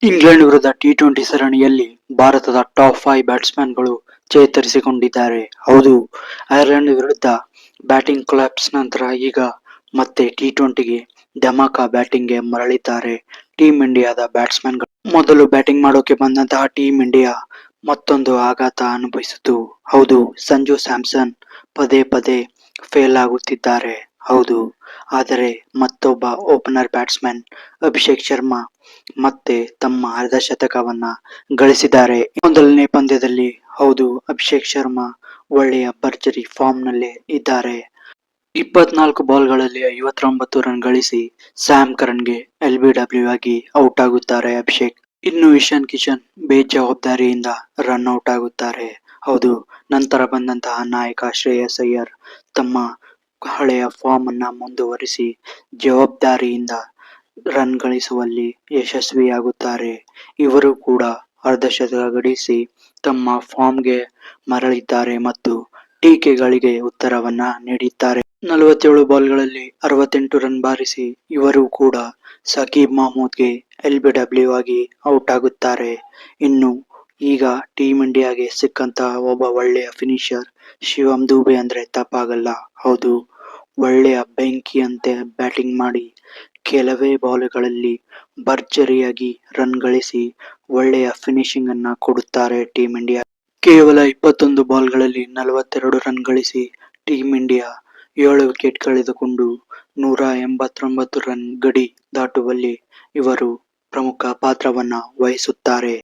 England ವಿರುದ್ಧ T20 ಸರಣಿಯಲ್ಲಿ ಭಾರತದ ಟಾಪ್ 5 ಬ್ಯಾಟ್ಸ್ಮನ್ಗಳು ಚೇತರಿಸಿಕೊಂಡಿದ್ದಾರೆ. ಹೌದು, ಐರ್ಲೆಂಡ್ ವಿರುದ್ಧ ಬ್ಯಾಟಿಂಗ್ ಕೊಲ್ಯಾಪ್ಸ್ ನಂತರ ಈಗ ಮತ್ತೆ ಟಿ20ಗೆ ಧಮಾಕ ಬ್ಯಾಟಿಂಗ್ಗೆ ಮರಳಿದ್ದಾರೆ ಟೀಂ ಇಂಡಿಯಾದ ಬ್ಯಾಟ್ಸ್ಮನ್ಗಳು. ಮೊದಲು ಬ್ಯಾಟಿಂಗ್ ಮಾಡೋಕೆ ಬಂದಂತಹ ಟೀಂ ಇಂಡಿಯಾ ಮತ್ತೊಂದು ಆಘಾತ ಅನುಭವಿಸಿತು. ಹೌದು, ಸಂಜು ಸ್ಯಾಮ್ಸನ್ ಪದೇ ಪದೇ ಫೇಲ್ ಆಗುತ್ತಿದ್ದಾರೆ. ಹೌದು, ಆದರೆ ಮತ್ತೊಬ್ಬ ಓಪನರ್ ಬ್ಯಾಟ್ಸ್ಮನ್ ಅಭಿಷೇಕ್ ಶರ್ಮಾ ಮತ್ತೆ ತಮ್ಮ ಅರ್ಧಶತಕವನ್ನ ಗಳಿಸಿದ್ದಾರೆ ಮೊದಲನೇ ಪಂದ್ಯದಲ್ಲಿ. ಹೌದು, ಅಭಿಷೇಕ್ ಶರ್ಮಾ ಒಳ್ಳೆಯ ಭರ್ಜರಿ ಫಾರ್ಮ್ ನಲ್ಲಿ ಇದ್ದಾರೆ. 24 ಬಾಲ್ಗಳಲ್ಲಿ 59 ರನ್ ಗಳಿಸಿ ಸ್ಯಾಮ್ ಕರನ್ಗೆ LBW ಆಗಿ ಔಟ್ ಆಗುತ್ತಾರೆ ಅಭಿಷೇಕ್. ಇನ್ನು ಇಶಾನ್ ಕಿಶನ್ ಬೇಜವಾಬ್ದಾರಿಯಿಂದ ರನ್ ಔಟ್ ಆಗುತ್ತಾರೆ. ಹೌದು, ನಂತರ ಬಂದಂತಹ ನಾಯಕ ಶ್ರೇಯಸ್ ಅಯ್ಯರ್ ತಮ್ಮ ಹಳೆಯ ಫಾರ್ಮ್ ಅನ್ನ ಮುಂದುವರಿಸಿ ಜವಾಬ್ದಾರಿಯಿಂದ ರನ್ ಗಳಿಸುವಲ್ಲಿ ಯಶಸ್ವಿಯಾಗುತ್ತಾರೆ. ಇವರು ಕೂಡ ಅರ್ಧಶತಕ ಗಳಿಸಿ ತಮ್ಮ ಫಾರ್ಮ್ಗೆ ಮರಳಿದ್ದಾರೆ ಮತ್ತು ಟೀಕೆಗಳಿಗೆ ಉತ್ತರವನ್ನ ನೀಡಿದ್ದಾರೆ. 47 ಬಾಲ್ಗಳಲ್ಲಿ 68 ರನ್ ಬಾರಿಸಿ ಇವರು ಕೂಡ ಸಕೀಬ್ ಮಹಮೂದ್ಗೆ LBW ಆಗಿ ಔಟ್ ಆಗುತ್ತಾರೆ. ಇನ್ನು ಈಗ ಟೀಂ ಇಂಡಿಯಾಗೆ ಸಿಕ್ಕಂತಹ ಒಬ್ಬ ಒಳ್ಳೆಯ ಫಿನಿಶರ್ ಶಿವಮ್ ದುಬೆ ಅಂದ್ರೆ ತಪ್ಪಾಗಲ್ಲ. ಹೌದು, ಒಳ್ಳೆಯ ಬೆಂಕಿಯಂತೆ ಬ್ಯಾಟಿಂಗ್ ಮಾಡಿ ಕೆಲವೇ ಬಾಲ್ಗಳಲ್ಲಿ ಭರ್ಜರಿಯಾಗಿ ರನ್ ಗಳಿಸಿ ಒಳ್ಳೆಯ ಫಿನಿಶಿಂಗ್ ಅನ್ನ ಕೊಡುತ್ತಾರೆ ಟೀಂ ಇಂಡಿಯಾ. ಕೇವಲ 21 ಬಾಲ್ಗಳಲ್ಲಿ 42 ರನ್ ಗಳಿಸಿ ಟೀಂ ಇಂಡಿಯಾ 7 ವಿಕೆಟ್ ಕಳೆದುಕೊಂಡು 189 ರನ್ ಗಡಿ ದಾಟುವಲ್ಲಿ ಇವರು ಪ್ರಮುಖ ಪಾತ್ರವನ್ನ ವಹಿಸುತ್ತಾರೆ.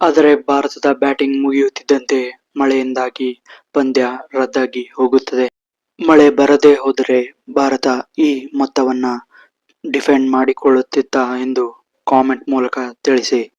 ಆದರೆ ಭಾರತದ ಬ್ಯಾಟಿಂಗ್ ಮುಗಿಯುತ್ತಿದ್ದಂತೆ ಮಳೆಯಿಂದಾಗಿ ಪಂದ್ಯ ರದ್ದಾಗಿ ಹೋಗುತ್ತದೆ. ಮಳೆ ಬರದೇ ಹೋದರೆ ಭಾರತ ಈ ಮೊತ್ತವನ್ನ ಡಿಫೆಂಡ್ ಮಾಡಿಕೊಳ್ಳುತ್ತಿತ್ತಾ ಎಂದು ಕಾಮೆಂಟ್ ಮೂಲಕ ತಿಳಿಸಿ.